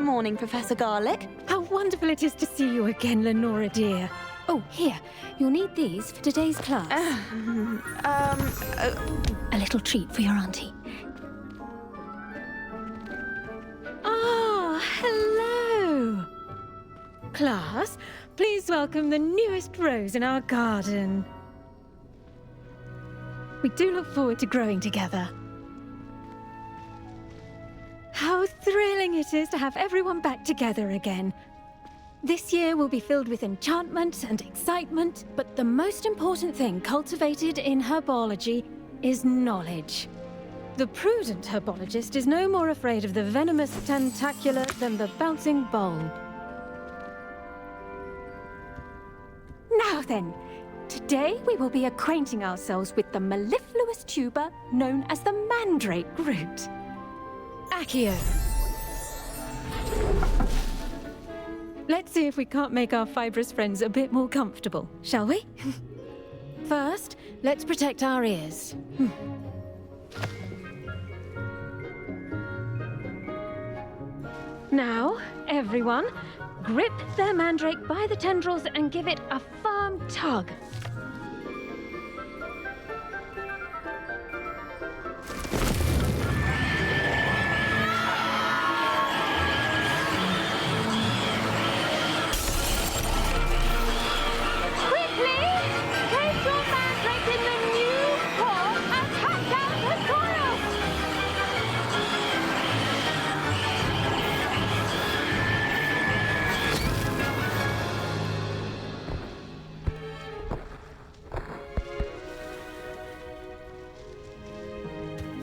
morning, Professor Garlick. How wonderful it is to see you again, Lenora dear. Oh, here, you'll need these for today's class. A little treat for your auntie. Ah, hello! Class, please welcome the newest rose in our garden. We do look forward to growing together. How thrilling it is to have everyone back together again. This year will be filled with enchantment and excitement, but the most important thing cultivated in herbology is knowledge. The prudent herbologist is no more afraid of the venomous tentacula than the bouncing bulb. Now then, today we will be acquainting ourselves with the mellifluous tuber known as the mandrake root. Accio. Let's see if we can't make our fibrous friends a bit more comfortable, shall we? First, let's protect our ears. Now, everyone, grip their mandrake by the tendrils and give it a firm tug.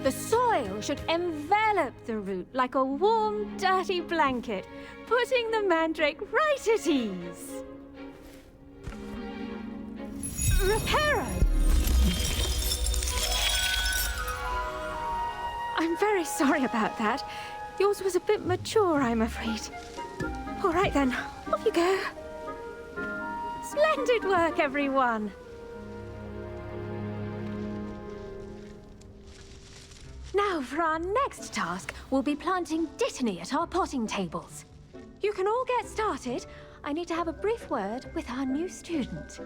The soil should envelop the root like a warm, dirty blanket, putting the mandrake right at ease. Reparo! I'm very sorry about that. Yours was a bit mature, I'm afraid. All right then, off you go. Splendid work, everyone! Now, for our next task, we'll be planting dittany at our potting tables. You can all get started. I need to have a brief word with our new student.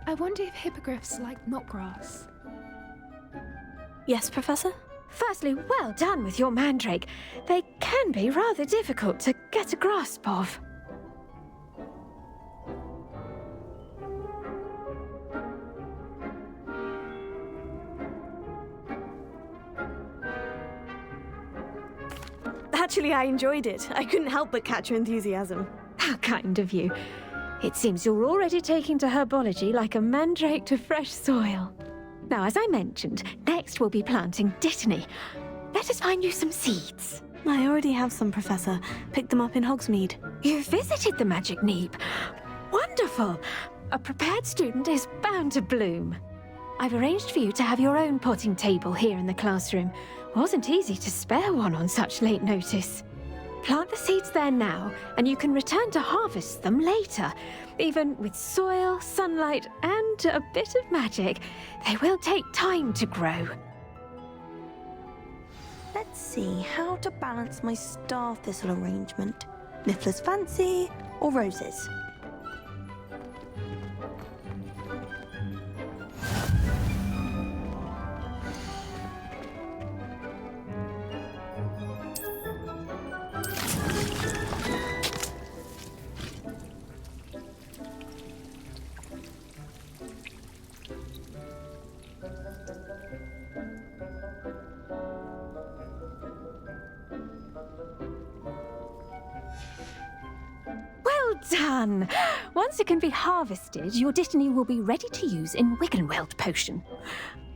I wonder if hippogriffs like knotgrass. Yes, Professor? Firstly, well done with your mandrake. They can be rather difficult to get a grasp of. Actually, I enjoyed it. I couldn't help but catch your enthusiasm. How kind of you. It seems you're already taking to herbology like a mandrake to fresh soil. Now, as I mentioned, next we'll be planting dittany. Let us find you some seeds. I already have some, Professor. Picked them up in Hogsmeade. You visited the Magic Neep. Wonderful! A prepared student is bound to bloom. I've arranged for you to have your own potting table here in the classroom. Wasn't easy to spare one on such late notice. Plant the seeds there now, and you can return to harvest them later. Even with soil, sunlight, and a bit of magic, they will take time to grow. Let's see how to balance my star thistle arrangement. Niffler's fancy or roses? Well done! Once it can be harvested, your dittany will be ready to use in Wiggenweld potion.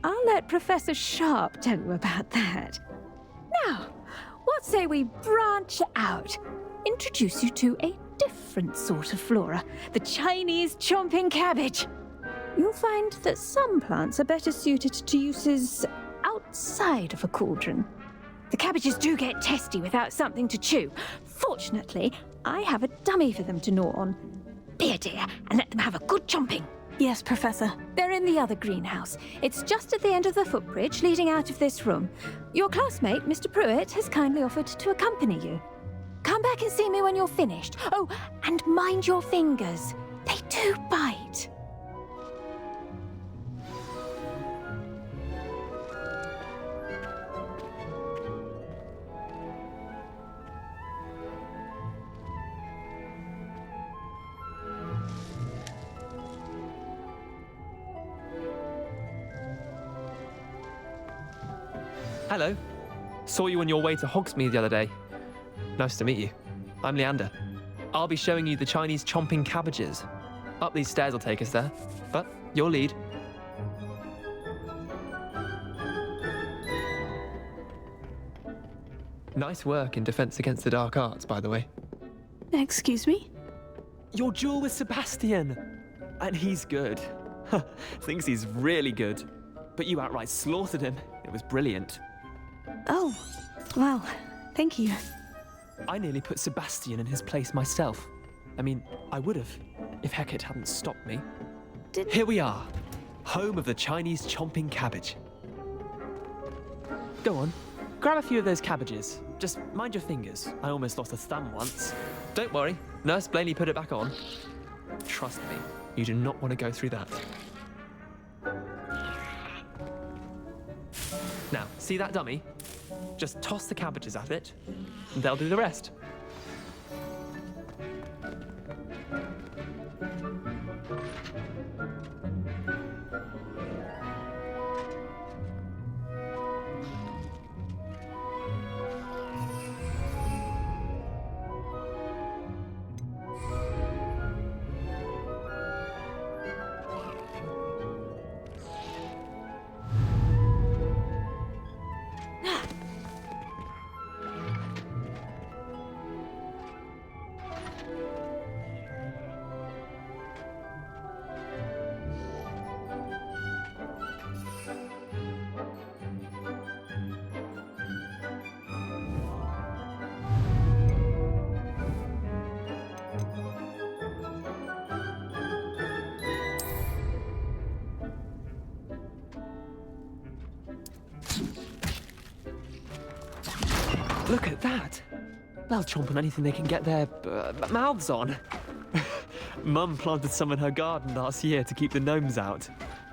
I'll let Professor Sharp tell you about that. Now, what say we branch out? Introduce you to a different sort of flora, the Chinese chomping cabbage. You'll find that some plants are better suited to uses outside of a cauldron. The cabbages do get testy without something to chew. Fortunately, I have a dummy for them to gnaw on. Be a dear and let them have a good chomping. Yes, Professor. They're in the other greenhouse. It's just at the end of the footbridge leading out of this room. Your classmate, Mr. Pruitt, has kindly offered to accompany you. Come back and see me when you're finished. Oh, and mind your fingers. They do bite. Hello. Saw you on your way to Hogsmeade the other day. Nice to meet you. I'm Leander. I'll be showing you the Chinese chomping cabbages. Up these stairs will take us there, but your lead. Nice work in Defense Against the Dark Arts, by the way. Excuse me? Your duel with Sebastian! And he's good. Thinks he's really good. But you outright slaughtered him. It was brilliant. Oh, well, thank you. I nearly put Sebastian in his place myself. I mean, I would have, if Hecate hadn't stopped me. Here we are, home of the Chinese chomping cabbage. Go on, grab a few of those cabbages. Just mind your fingers. I almost lost a thumb once. Don't worry, Nurse Blaney put it back on. Trust me, you do not want to go through that. Now, see that dummy? Just toss the cabbages at it, and they'll do the rest. Look at that! They'll chomp on anything they can get their mouths on. Mum planted some in her garden last year to keep the gnomes out.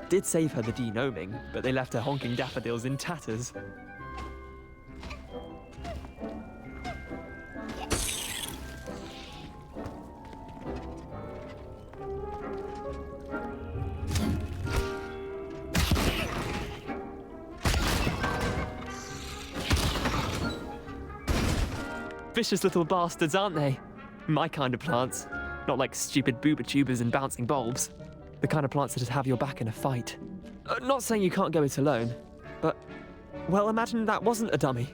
Did save her the denoming, but they left her honking daffodils in tatters. Vicious little bastards, aren't they? My kind of plants. Not like stupid booba tubers and bouncing bulbs. The kind of plants that just have your back in a fight. Not saying you can't go it alone, but, well, imagine that wasn't a dummy.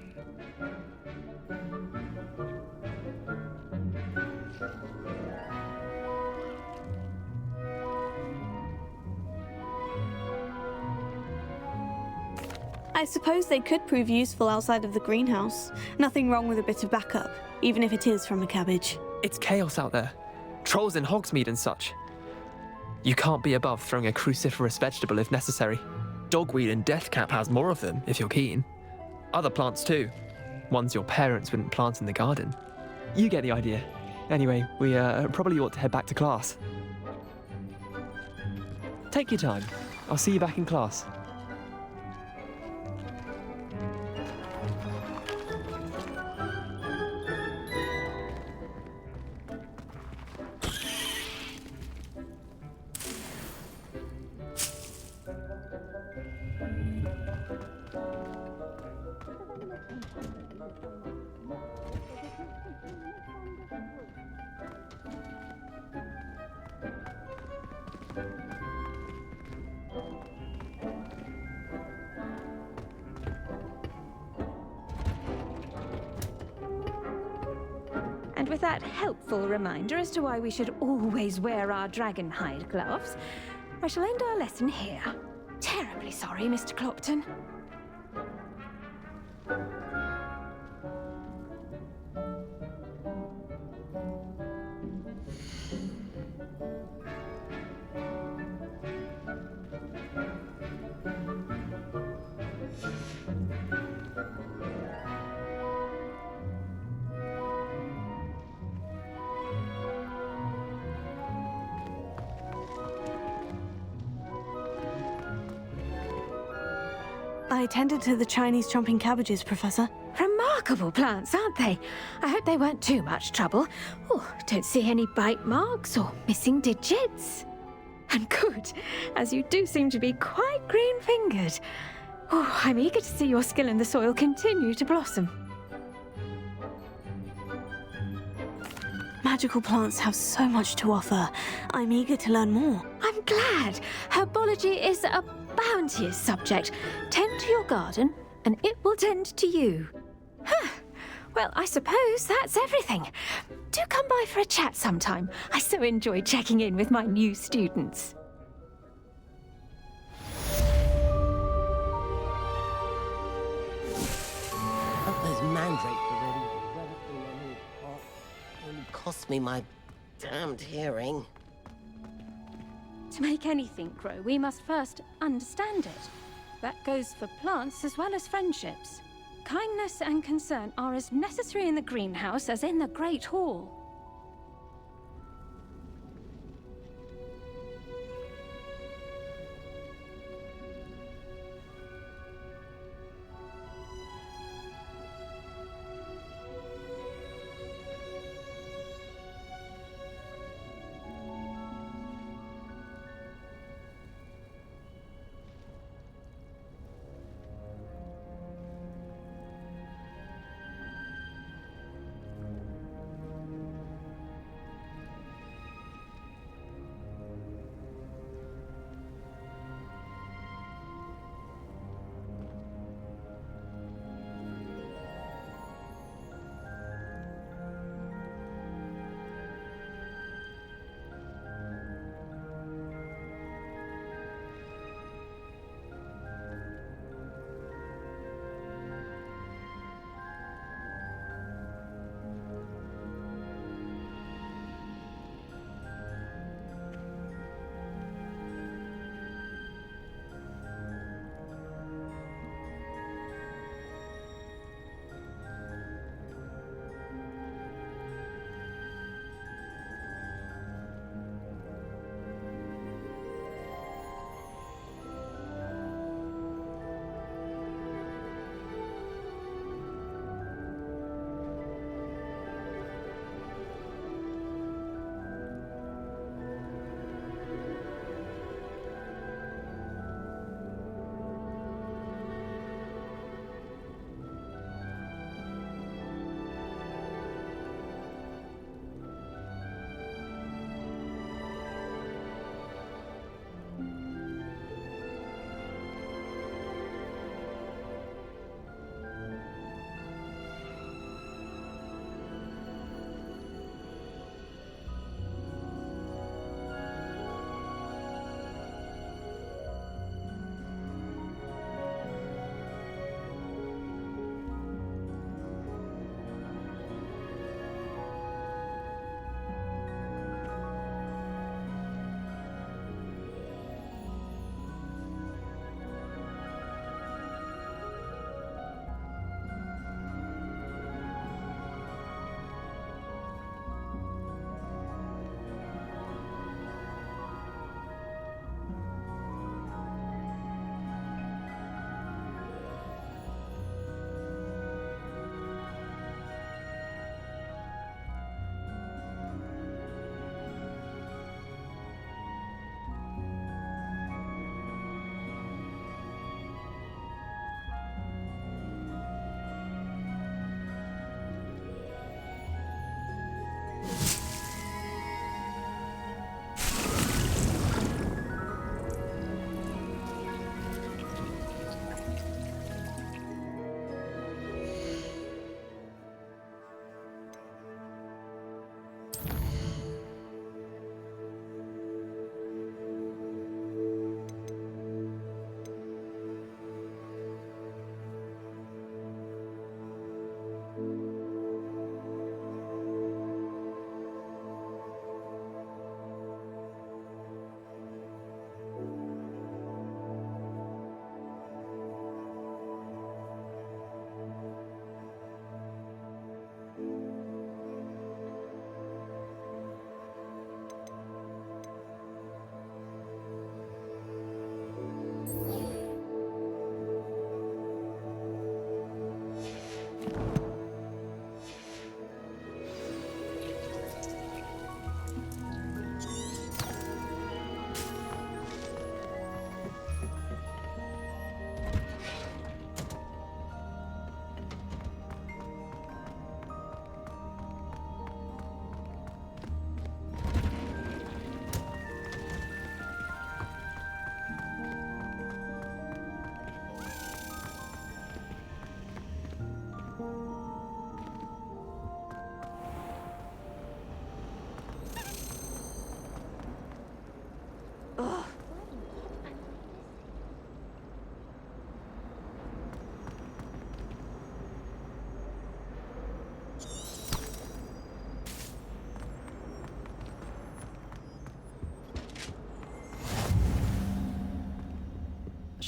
I suppose they could prove useful outside of the greenhouse. Nothing wrong with a bit of backup, even if it is from a cabbage. It's chaos out there. Trolls in Hogsmeade and such. You can't be above throwing a cruciferous vegetable if necessary. Dogweed and deathcap has more of them, if you're keen. Other plants too. Ones your parents wouldn't plant in the garden. You get the idea. Anyway, we probably ought to head back to class. Take your time. I'll see you back in class. And with that helpful reminder as to why we should always wear our dragon hide gloves, I shall end our lesson here. Terribly sorry, Mr. Clopton. I tended to the Chinese chomping cabbages, Professor. Remarkable plants, aren't they? I hope they weren't too much trouble. Oh, don't see any bite marks or missing digits. And good, as you do seem to be quite green-fingered. Oh, I'm eager to see your skill in the soil continue to blossom. Magical plants have so much to offer. I'm eager to learn more. I'm glad. Herbology is a bounteous subject. Tend to your garden, and it will tend to you. Huh. Well, I suppose that's everything. Do come by for a chat sometime. I so enjoy checking in with my new students. Hope those mandrakes are ready. Everything they need hot. Only cost me my damned hearing. To make anything grow, we must first understand it. That goes for plants as well as friendships. Kindness and concern are as necessary in the greenhouse as in the Great Hall.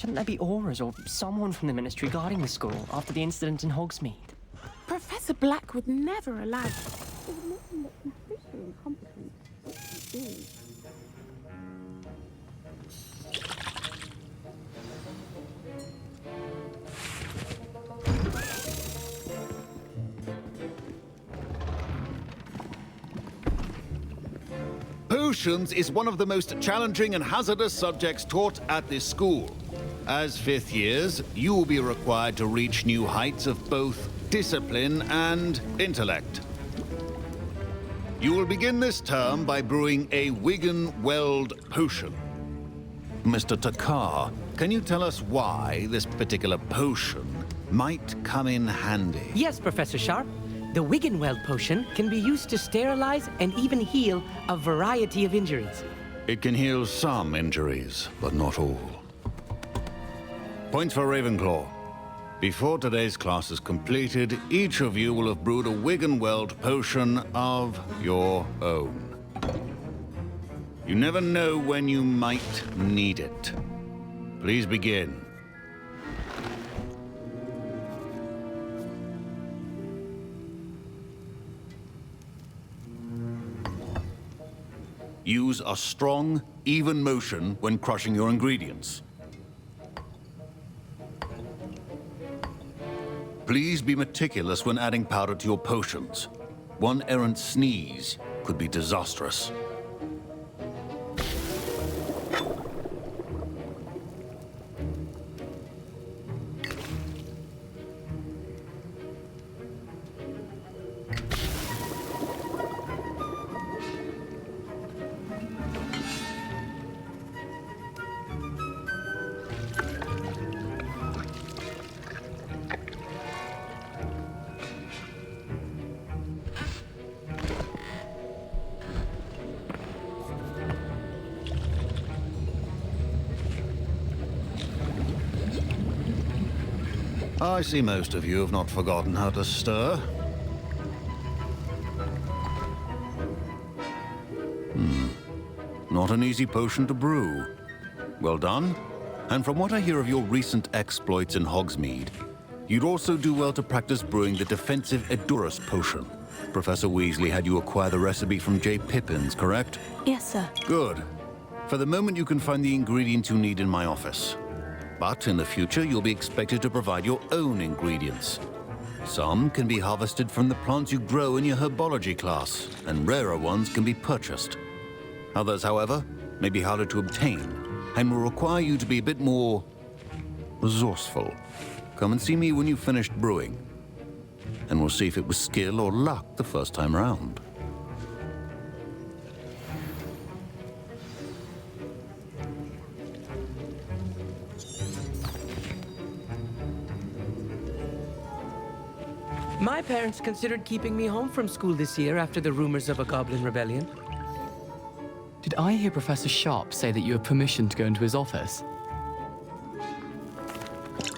Shouldn't there be auras or someone from the Ministry guarding the school after the incident in Hogsmeade? Professor Black would never allow. Potions is one of the most challenging and hazardous subjects taught at this school. As fifth years, you will be required to reach new heights of both discipline and intellect. You will begin this term by brewing a Wiggenweld potion. Mr. Takar, can you tell us why this particular potion might come in handy? Yes, Professor Sharp. The Wiggenweld potion can be used to sterilize and even heal a variety of injuries. It can heal some injuries, but not all. Points for Ravenclaw. Before today's class is completed, each of you will have brewed a Wiggenweld potion of your own. You never know when you might need it. Please begin. Use a strong, even motion when crushing your ingredients. Please be meticulous when adding powder to your potions. One errant sneeze could be disastrous. I see most of you have not forgotten how to stir. Not an easy potion to brew. Well done. And from what I hear of your recent exploits in Hogsmeade, you'd also do well to practice brewing the defensive Edurus potion. Professor Weasley had you acquire the recipe from J. Pippins, correct? Yes, sir. Good. For the moment, you can find the ingredients you need in my office. But in the future, you'll be expected to provide your own ingredients. Some can be harvested from the plants you grow in your herbology class, and rarer ones can be purchased. Others, however, may be harder to obtain, and will require you to be a bit more resourceful. Come and see me when you've finished brewing, and we'll see if it was skill or luck the first time round. My parents considered keeping me home from school this year after the rumors of a goblin rebellion. Did I hear Professor Sharp say that you have permission to go into his office?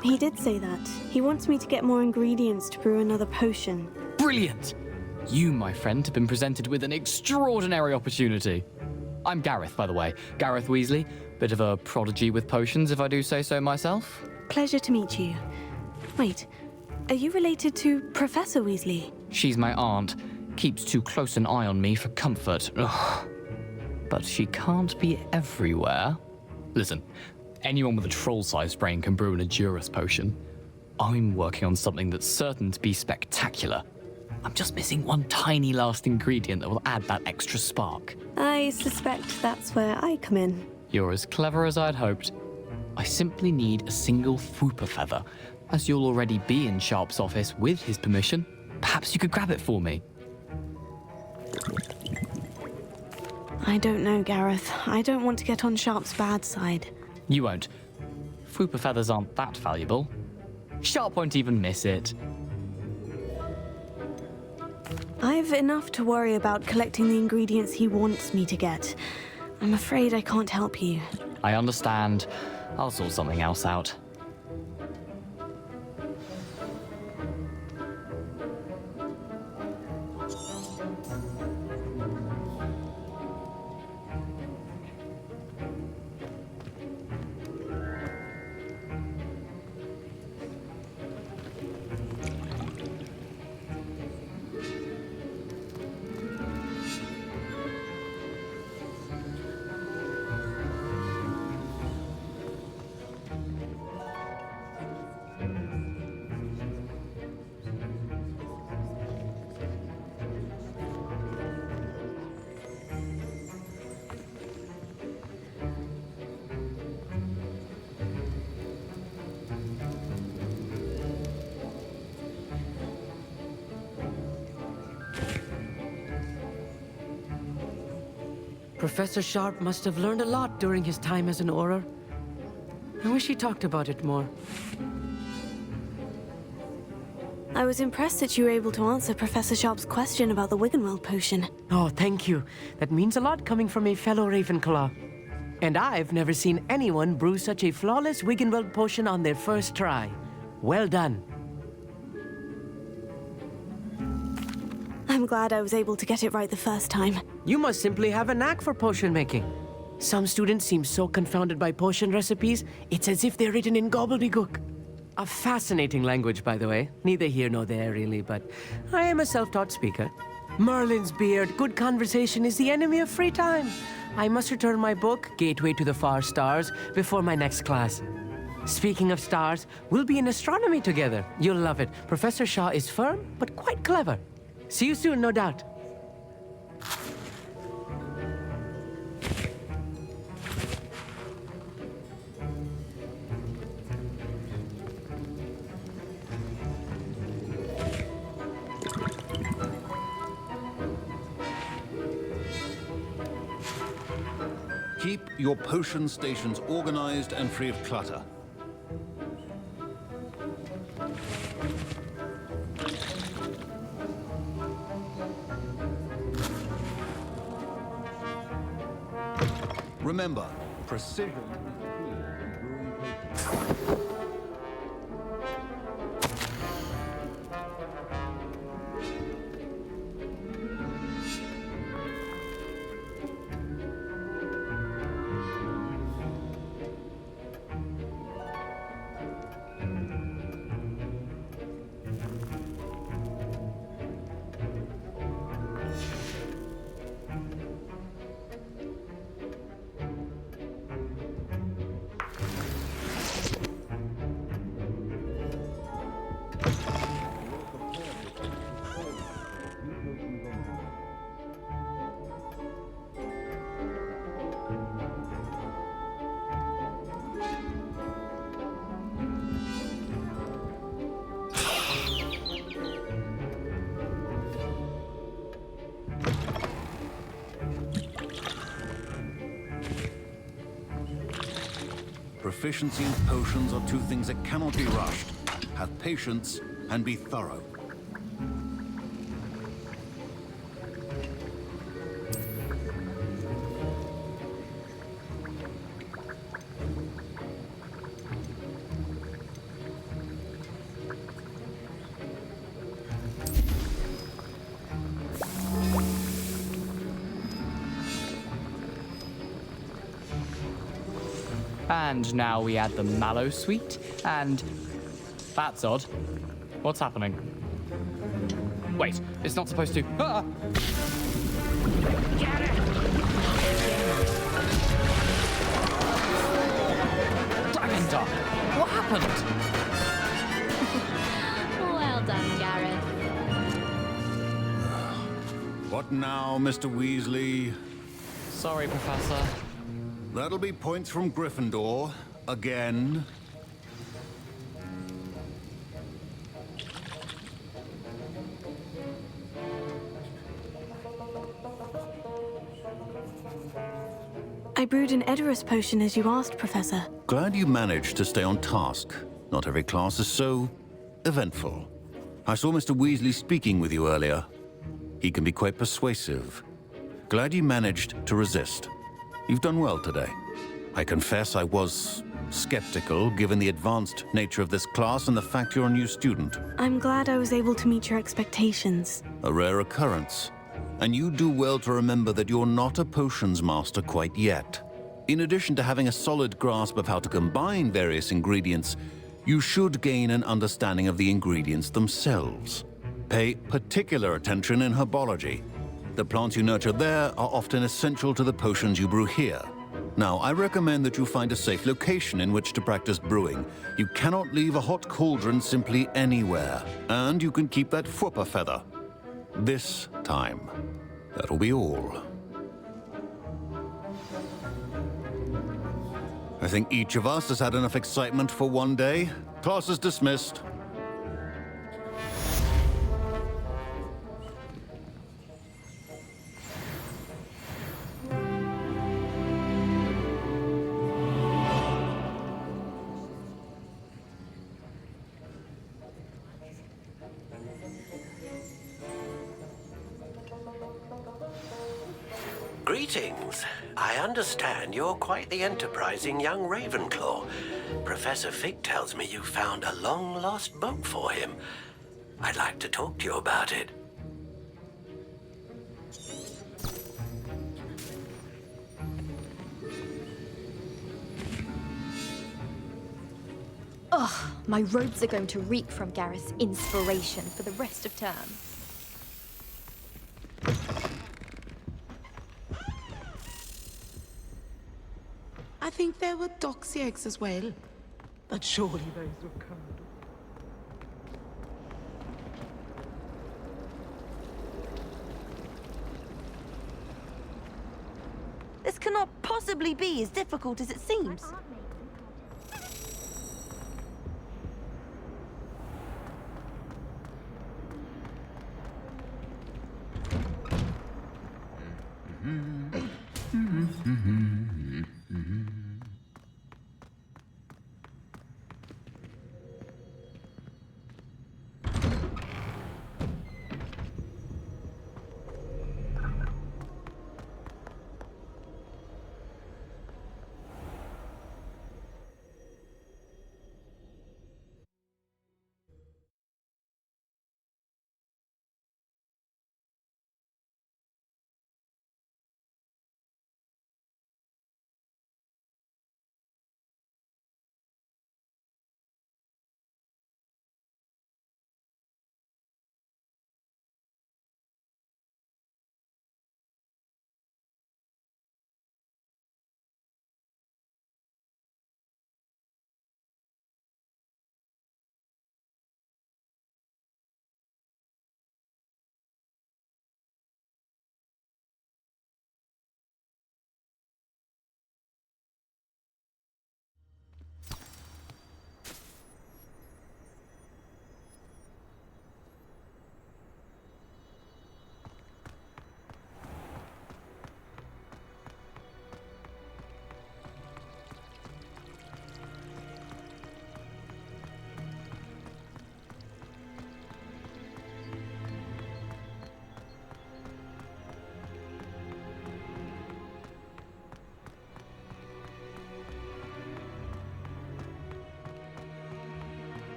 He did say that. He wants me to get more ingredients to brew another potion. Brilliant! You, my friend, have been presented with an extraordinary opportunity. I'm Gareth, by the way. Gareth Weasley. Bit of a prodigy with potions, if I do say so myself. Pleasure to meet you. Wait, are you related to Professor Weasley? She's my aunt. Keeps too close an eye on me for comfort. Ugh. But she can't be everywhere. Listen, anyone with a troll-sized brain can brew an Edurus potion. I'm working on something that's certain to be spectacular. I'm just missing one tiny last ingredient that will add that extra spark. I suspect that's where I come in. You're as clever as I'd hoped. I simply need a single Fwooper feather. As you'll already be in Sharp's office with his permission, perhaps you could grab it for me. I don't know, Gareth. I don't want to get on Sharp's bad side. You won't. Fwooper feathers aren't that valuable. Sharp won't even miss it. I've enough to worry about collecting the ingredients he wants me to get. I'm afraid I can't help you. I understand. I'll sort something else out. Professor Sharp must have learned a lot during his time as an Auror. I wish he talked about it more. I was impressed that you were able to answer Professor Sharp's question about the Wiggenweld potion. Oh, thank you. That means a lot coming from a fellow Ravenclaw. And I've never seen anyone brew such a flawless Wiggenweld potion on their first try. Well done. I'm glad I was able to get it right the first time. You must simply have a knack for potion making. Some students seem so confounded by potion recipes, it's as if they're written in gobbledygook. A fascinating language, by the way. Neither here nor there, really, but I am a self-taught speaker. Merlin's beard, good conversation is the enemy of free time. I must return my book, Gateway to the Far Stars, before my next class. Speaking of stars, we'll be in astronomy together. You'll love it. Professor Shaw is firm, but quite clever. See you soon, no doubt. Keep your potion stations organized and free of clutter. Remember, precision is the key in brewing potions. Proficiency in potions are two things that cannot be rushed. Have patience and be thorough. And now we add the mallow sweet, and that's odd. What's happening? Wait, it's not supposed to. Ah! Dragon Dog! What happened? Well done, Gareth. What now, Mr. Weasley? Sorry, Professor. That'll be points from Gryffindor. Again. I brewed an Edorus potion as you asked, Professor. Glad you managed to stay on task. Not every class is so eventful. I saw Mr. Weasley speaking with you earlier. He can be quite persuasive. Glad you managed to resist. You've done well today. I confess I was skeptical, given the advanced nature of this class and the fact you're a new student. I'm glad I was able to meet your expectations. A rare occurrence. And you do well to remember that you're not a potions master quite yet. In addition to having a solid grasp of how to combine various ingredients, you should gain an understanding of the ingredients themselves. Pay particular attention in herbology. The plants you nurture there are often essential to the potions you brew here. Now, I recommend that you find a safe location in which to practice brewing. You cannot leave a hot cauldron simply anywhere. And you can keep that Fwooper feather. This time. That'll be all. I think each of us has had enough excitement for one day. Class is dismissed. Greetings. I understand you're quite the enterprising young Ravenclaw. Professor Fig tells me you found a long-lost book for him. I'd like to talk to you about it. Ugh, my robes are going to reek from Gareth's inspiration for the rest of term. I think there were doxy eggs as well. But surely those were curled. This cannot possibly be as difficult as it seems.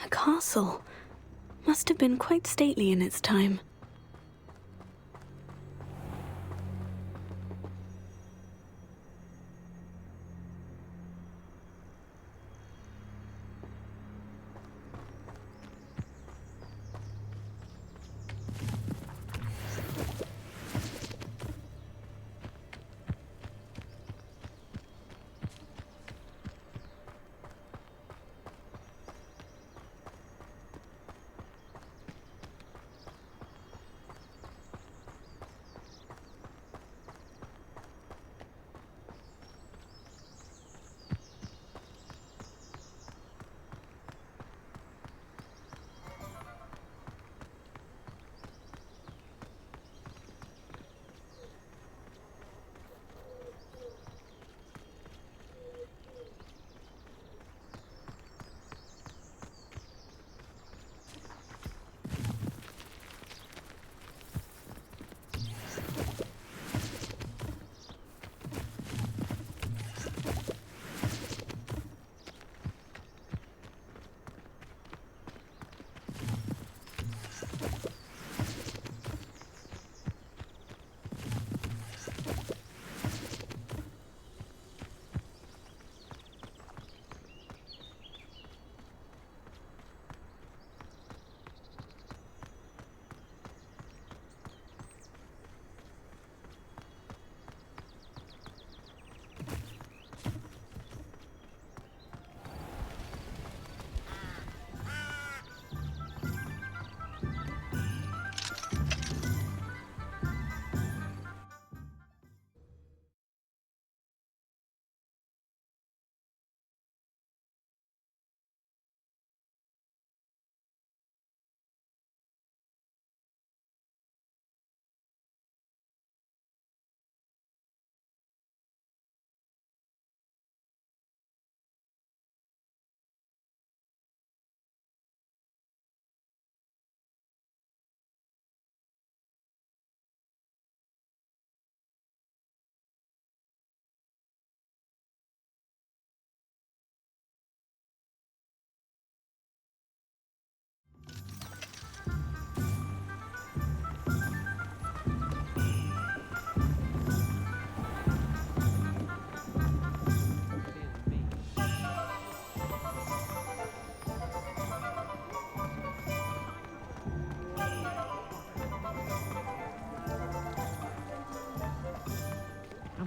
A castle. Must have been quite stately in its time.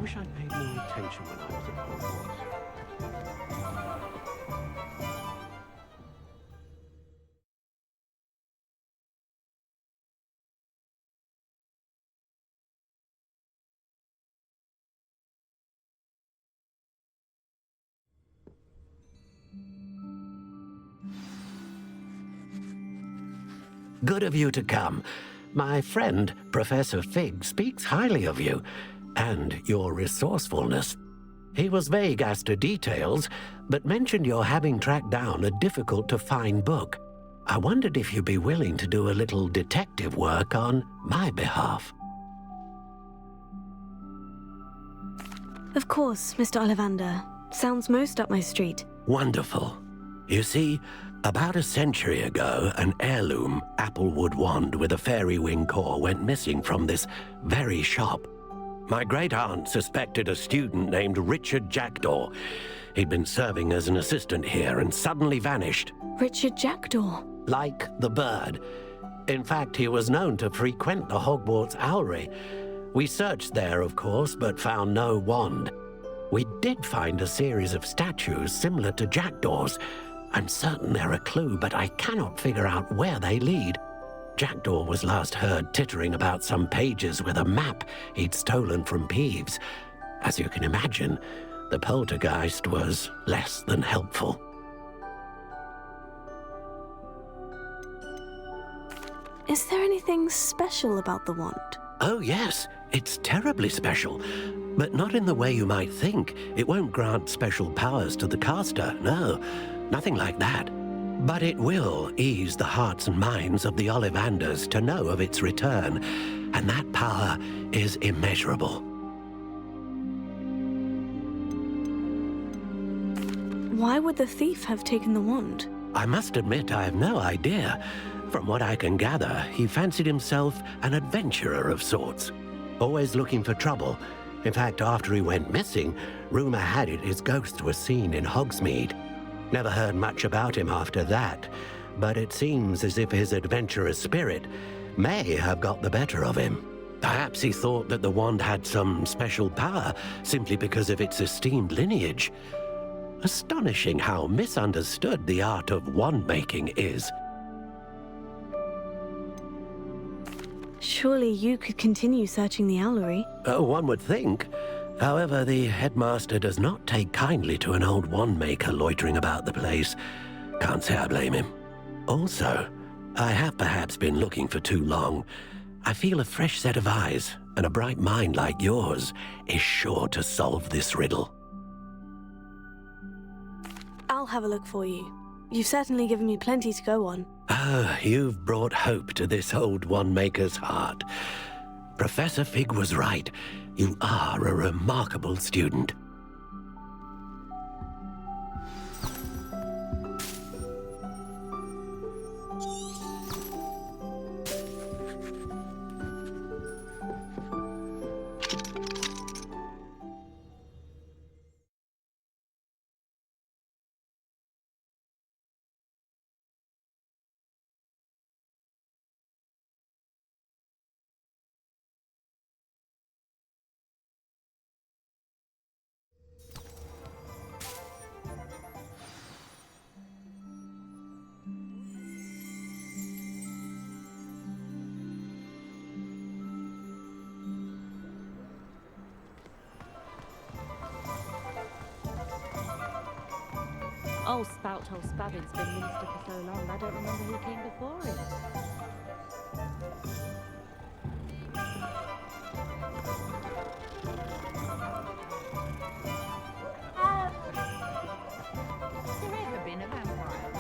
wish I'd paid more attention when I was at Hogwarts. Good of you to come. My friend, Professor Fig, speaks highly of you, and your resourcefulness. He was vague as to details, but mentioned your having tracked down a difficult-to-find book. I wondered if you'd be willing to do a little detective work on my behalf. Of course, Mr. Ollivander. Sounds most up my street. Wonderful. You see, about a century ago, an heirloom applewood wand with a fairy wing core went missing from this very shop. My great-aunt suspected a student named Richard Jackdaw. He'd been serving as an assistant here and suddenly vanished. Richard Jackdaw? Like the bird. In fact, he was known to frequent the Hogwarts Owlery. We searched there, of course, but found no wand. We did find a series of statues similar to Jackdaw's. I'm certain they're a clue, but I cannot figure out where they lead. Jackdaw was last heard tittering about some pages with a map he'd stolen from Peeves. As you can imagine, the poltergeist was less than helpful. Is there anything special about the wand? Oh yes, it's terribly special. But not in the way you might think. It won't grant special powers to the caster, no. Nothing like that. But it will ease the hearts and minds of the Ollivanders to know of its return, and that power is immeasurable. Why would the thief have taken the wand? I must admit I have no idea. From what I can gather, he fancied himself an adventurer of sorts, always looking for trouble. In fact, after he went missing, rumor had it his ghost was seen in Hogsmeade. Never heard much about him after that, but it seems as if his adventurous spirit may have got the better of him. Perhaps he thought that the wand had some special power simply because of its esteemed lineage. Astonishing how misunderstood the art of wand-making is. Surely you could continue searching the owlery. One would think. However, the headmaster does not take kindly to an old wand-maker loitering about the place. Can't say I blame him. Also, I have perhaps been looking for too long. I feel a fresh set of eyes, and a bright mind like yours is sure to solve this riddle. I'll have a look for you. You've certainly given me plenty to go on. Ah, you've brought hope to this old wand-maker's heart. Professor Fig was right. You are a remarkable student. Old Spout Hole Spavin's been minister for so long, I don't remember who came before him. Has there ever been a vampire?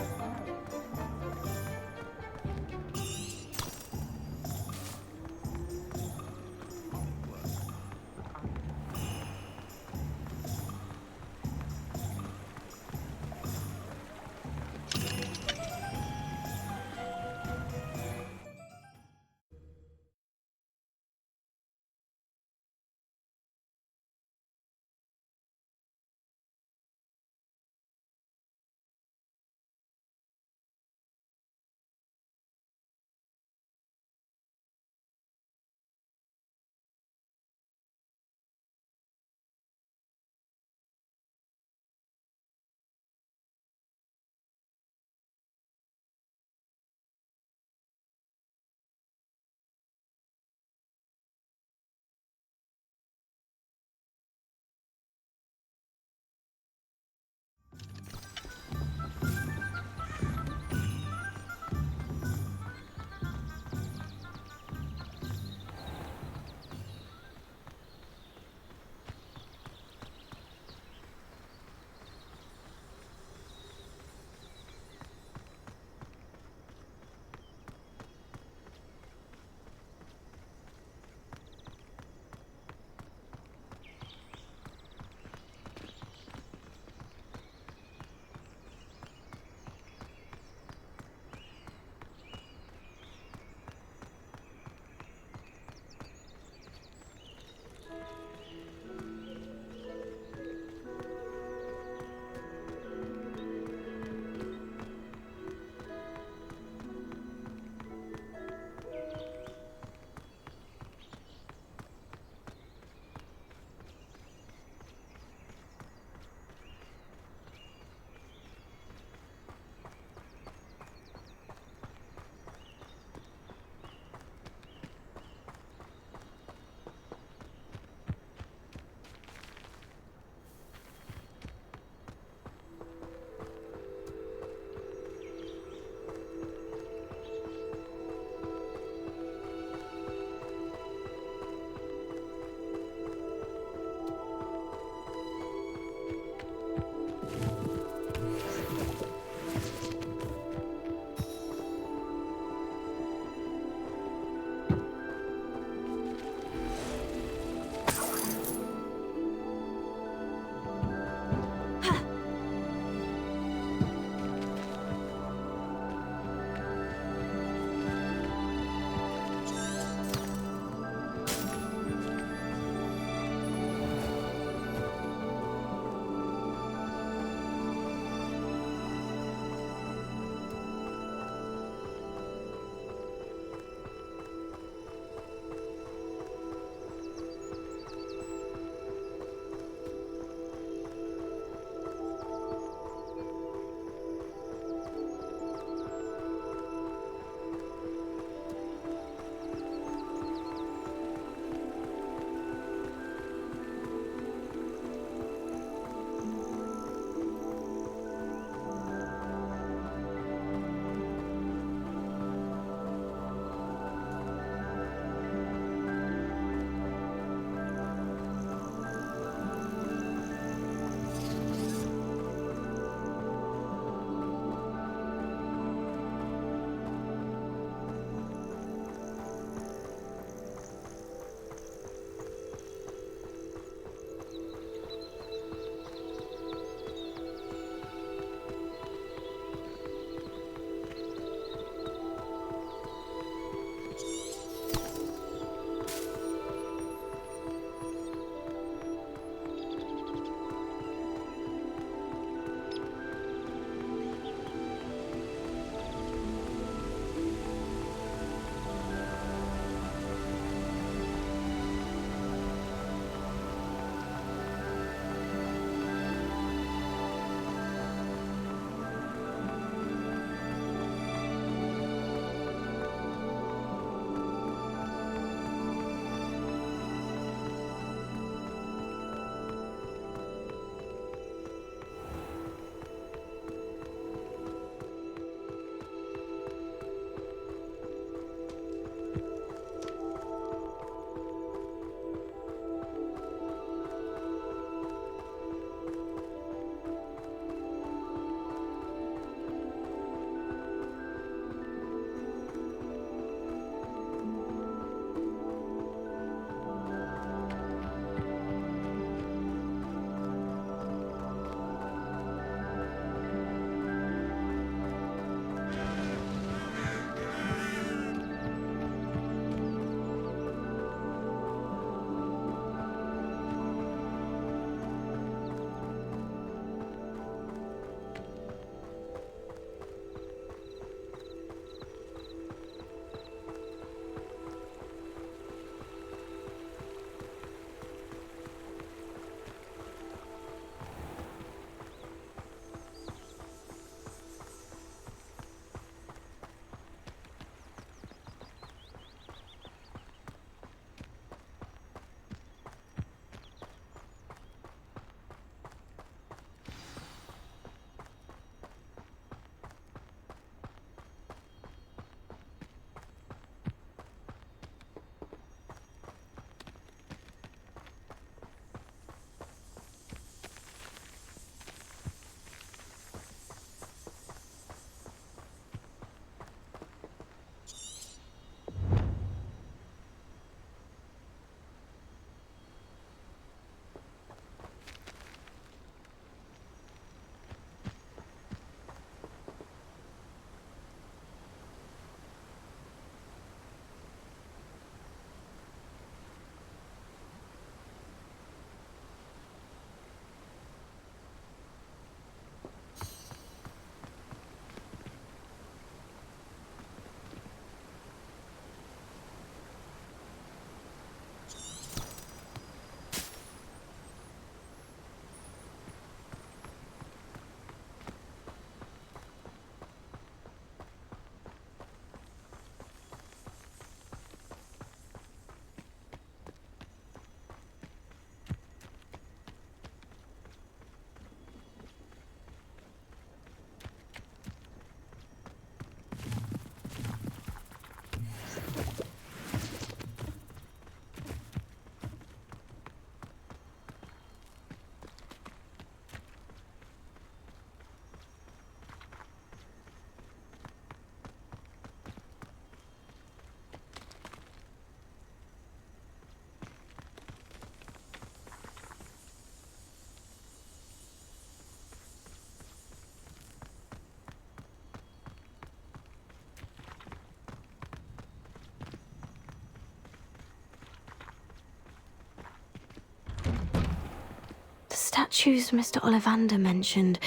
statues Mr. Ollivander mentioned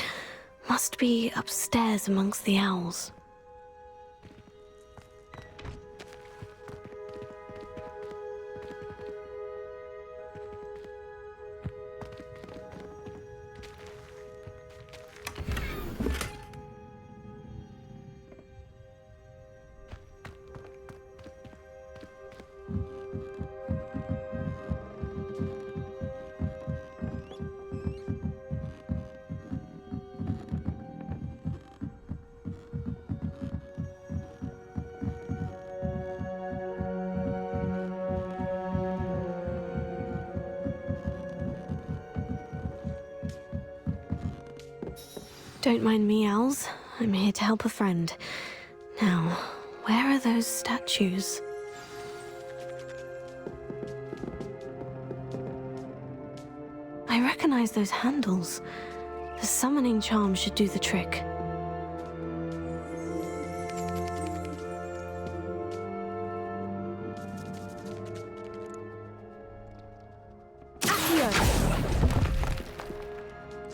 must be upstairs amongst the owls. Don't mind me, owls. I'm here to help a friend. Now, where are those statues? I recognize those handles. The summoning charm should do the trick.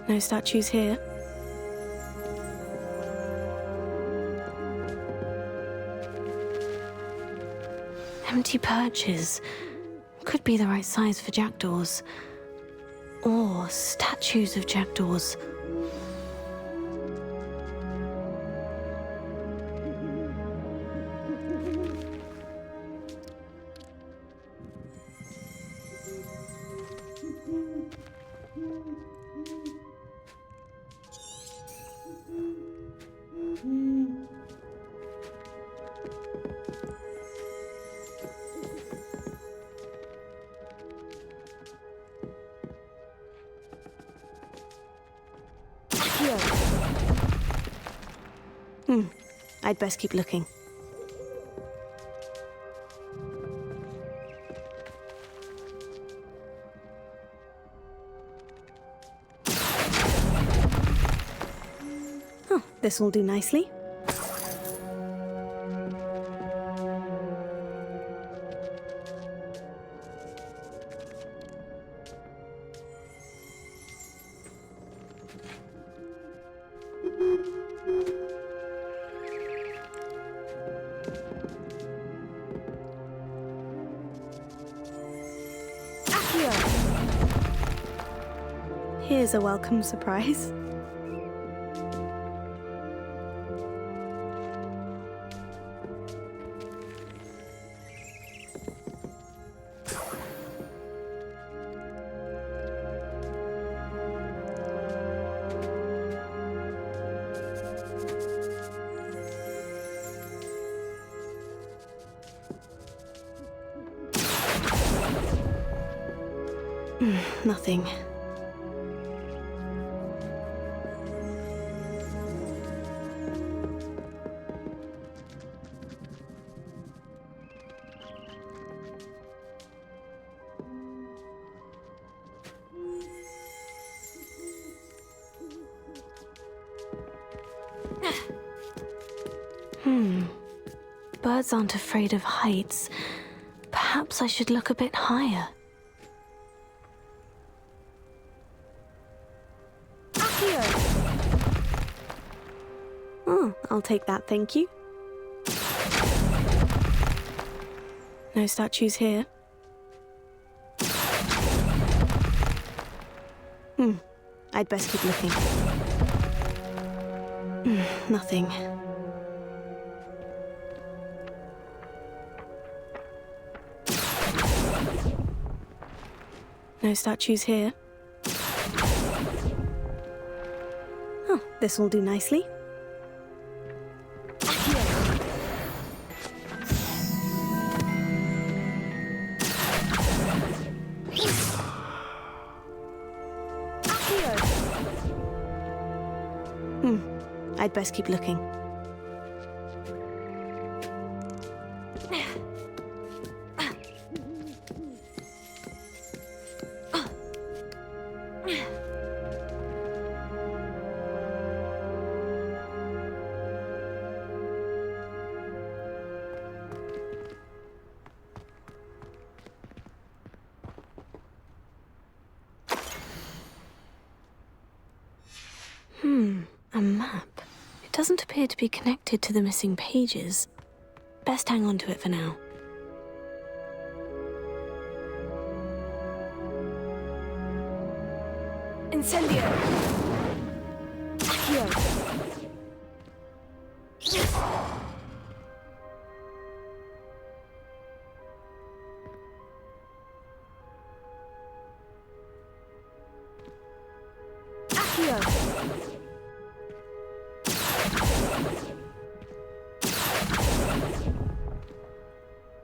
No statues here. Empty perches. Could be the right size for jackdaws. Or statues of jackdaws. I'd best keep looking. Oh, this will do nicely. Here's a welcome surprise. Nothing. Birds aren't afraid of heights. Perhaps I should look a bit higher. Oh, I'll take that, thank you. No statues here. I'd best keep looking. Nothing. No statues here. Oh, this will do nicely. I'd best keep looking. doesn't appear to be connected to the missing pages. Best hang on to it for now. Incendio! Accio!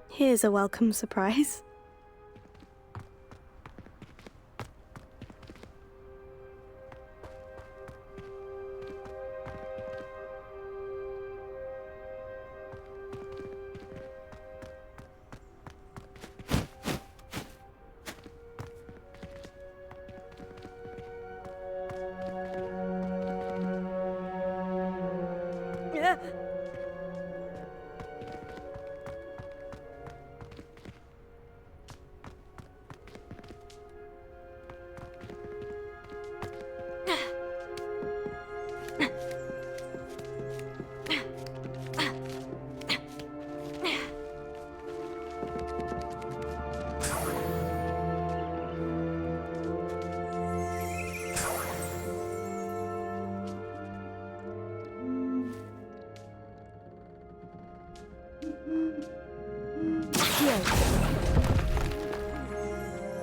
Here's a welcome surprise.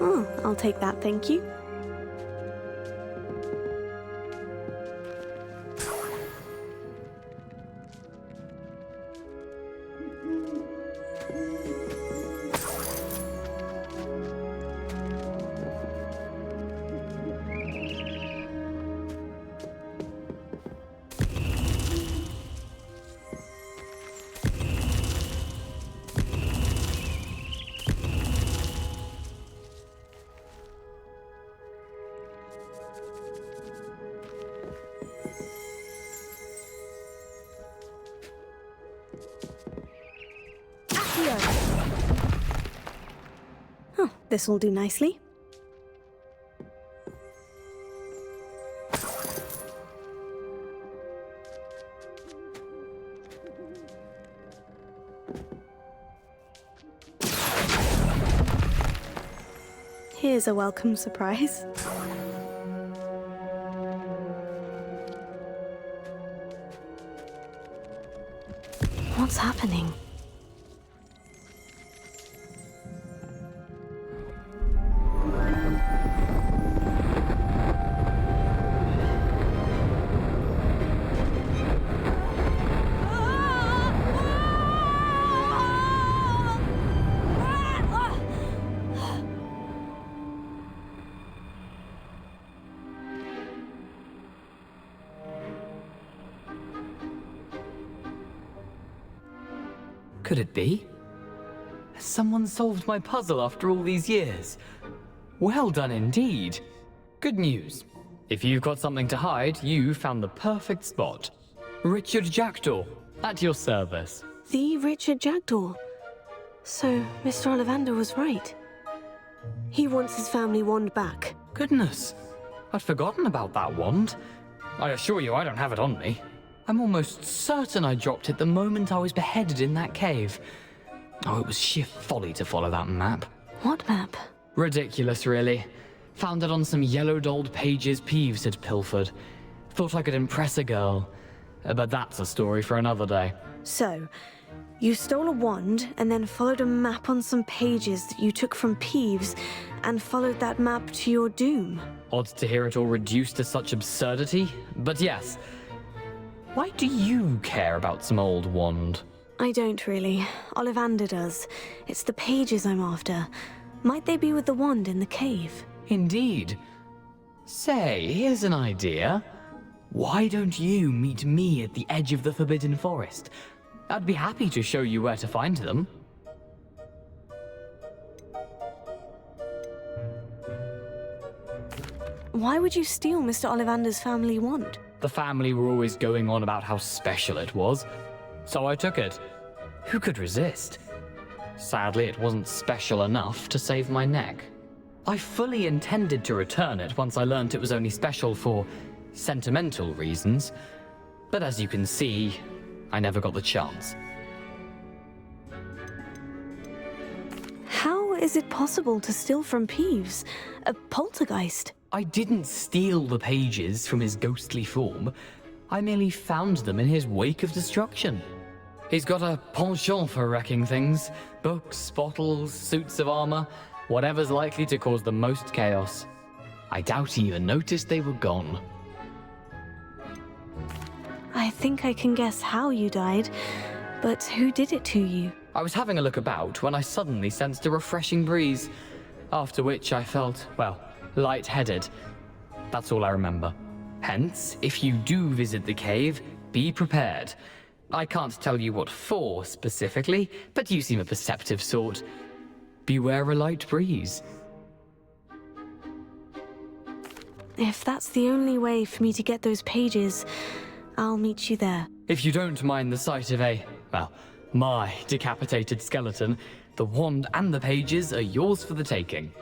Oh, I'll take that, thank you. Oh, this'll do nicely. Here's a welcome surprise. What's happening? Could it be? Has someone solved my puzzle after all these years? Well done indeed. Good news. If you've got something to hide, you found the perfect spot. Richard Jackdaw, at your service. The Richard Jackdaw. So, Mr. Ollivander was right. He wants his family wand back. Goodness, I'd forgotten about that wand. I assure you I don't have it on me. I'm almost certain I dropped it the moment I was beheaded in that cave. Oh, it was sheer folly to follow that map. What map? Ridiculous, really. Found it on some yellowed old pages Peeves had pilfered. Thought I could impress a girl. But that's a story for another day. So, you stole a wand and then followed a map on some pages that you took from Peeves and followed that map to your doom. Odd to hear it all reduced to such absurdity, but yes. Why do you care about some old wand? I don't really. Ollivander does. It's the pages I'm after. Might they be with the wand in the cave? Indeed. Say, here's an idea. Why don't you meet me at the edge of the Forbidden Forest? I'd be happy to show you where to find them. Why would you steal Mr. Ollivander's family wand? The family were always going on about how special it was, so I took it. Who could resist? Sadly, it wasn't special enough to save my neck. I fully intended to return it once I learned it was only special for sentimental reasons, But as you can see, I never got the chance. How is it possible to steal from Peeves? A poltergeist? I didn't steal the pages from his ghostly form. I merely found them in his wake of destruction. He's got a penchant for wrecking things. Books, bottles, suits of armor, whatever's likely to cause the most chaos. I doubt he even noticed they were gone. I think I can guess how you died, but who did it to you? I was having a look about when I suddenly sensed a refreshing breeze, after which I felt, well, lightheaded. That's all I remember. Hence, if you do visit the cave, be prepared. I can't tell you what for specifically, but you seem a perceptive sort. Beware a light breeze. If that's the only way for me to get those pages, I'll meet you there. If you don't mind the sight of my decapitated skeleton, the wand and the pages are yours for the taking.